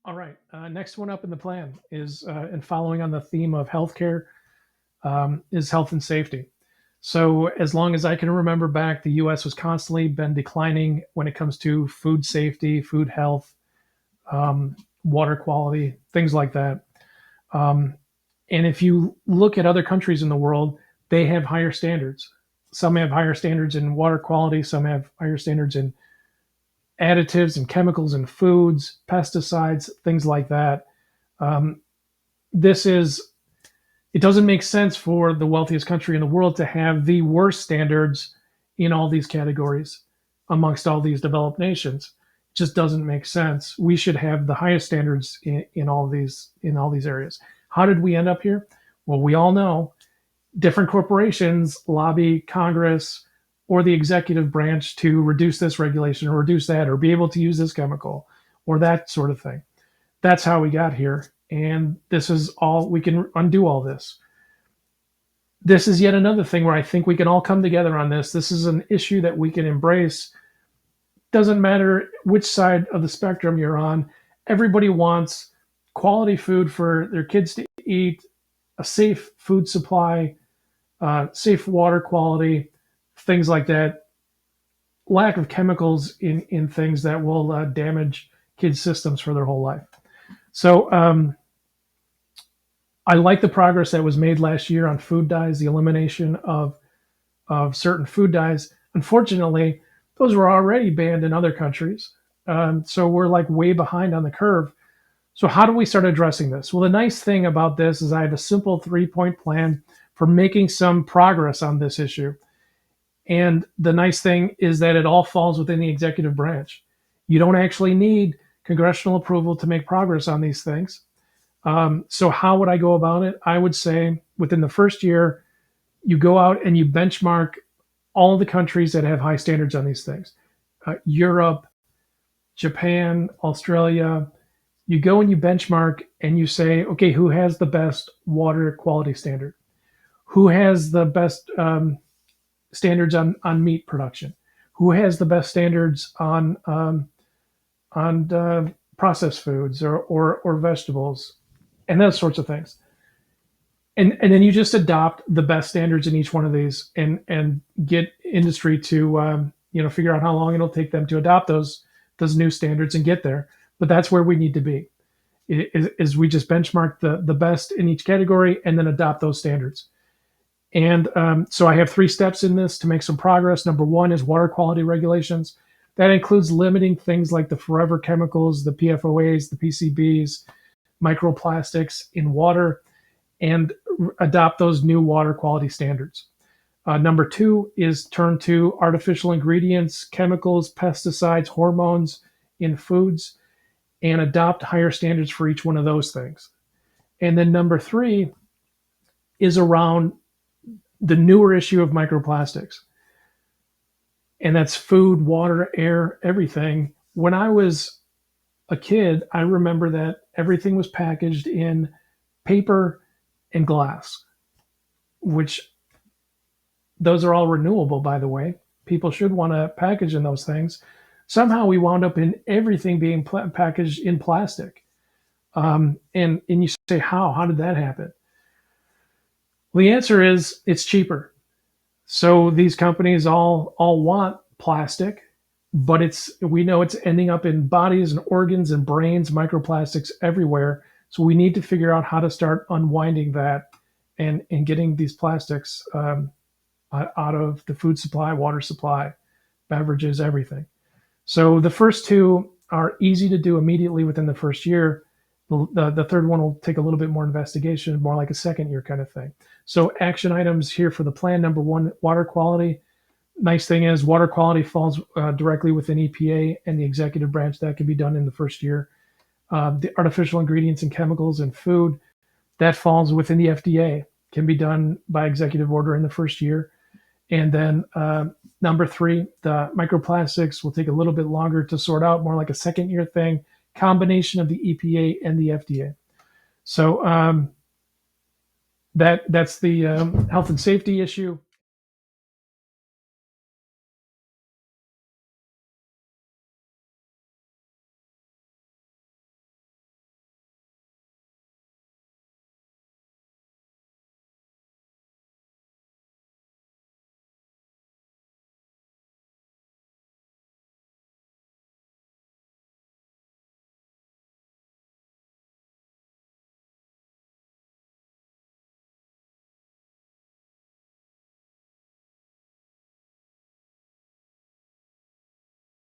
All right. Next one up in the plan is, and following on the theme of healthcare, is health and safety. So, as long as I can remember back, the U.S. was constantly been declining when it comes to food safety, food health, um, water quality, things like that. Um, and if you look at other countries in the world, they have higher standards. Some have higher standards in water quality. Some have higher standards in additives and chemicals in foods, pesticides, things like that. Um, this is It doesn't make sense for the wealthiest country in the world to have the worst standards in all these categories amongst all these developed nations. It just doesn't make sense. We should have the highest standards in all these areas. How did we end up here? Well, we all know different corporations lobby Congress or the executive branch to reduce this regulation or reduce that or be able to use this chemical or that sort of thing. That's how we got here. And this is all we can undo all this. This is yet another thing where I think we can all come together on this. This is an issue that we can embrace. Doesn't matter which side of the spectrum you're on. Everybody wants quality food for their kids to eat, a safe food supply, safe water quality, things like that. Lack of chemicals in things that will damage kids' systems for their whole life. So I like the progress that was made last year on food dyes, the elimination of certain food dyes. Unfortunately, those were already banned in other countries. So we're like way behind on the curve. So, how do we start addressing this? Well, the nice thing about this is I have a simple 3 point plan for making some progress on this issue. And the nice thing is that it all falls within the executive branch. You don't actually need congressional approval to make progress on these things. So, how would I go about it? I would say within the first year, you go out and you benchmark all of the countries that have high standards on these things. Europe, Japan, Australia. You go and you benchmark and you say, okay, who has the best water quality standard? Who has the best standards on meat production? Who has the best standards on processed foods or vegetables and those sorts of things? And then you just adopt the best standards in each one of these and get industry to figure out how long it'll take them to adopt those new standards and get there. But that's where we need to be. Is we just benchmark the best in each category and then adopt those standards. And so I have 3 steps in this to make some progress. Number one is water quality regulations. That includes limiting things like the forever chemicals, the PFOAs, the PCBs, microplastics in water, and adopt those new water quality standards. Number two is turn to artificial ingredients, chemicals, pesticides, hormones in foods, and adopt higher standards for each one of those things. And then number three is around the newer issue of microplastics. And that's food, water, air, everything. When I was a kid, I remember that everything was packaged in paper and glass, which those are all renewable, by the way. People should want to package in those things. Somehow we wound up in everything being packaged in plastic. And you say, how? How did that happen? Well, the answer is it's cheaper. So these companies all want plastic, but we know it's ending up in bodies and organs and brains, microplastics everywhere. So we need to figure out how to start unwinding that and getting these plastics out of the food supply, water supply, beverages, everything. So the first two are easy to do immediately within the first year. The third one will take a little bit more investigation, more like a second year kind of thing. So action items here for the plan. Number one, water quality. Nice thing is water quality falls directly within EPA and the executive branch. That can be done in the first year. The artificial ingredients and chemicals in food, that falls within the FDA, can be done by executive order in the first year. And then number three, the microplastics will take a little bit longer to sort out, more like a second year thing, combination of the EPA and the FDA. So that's the health and safety issue.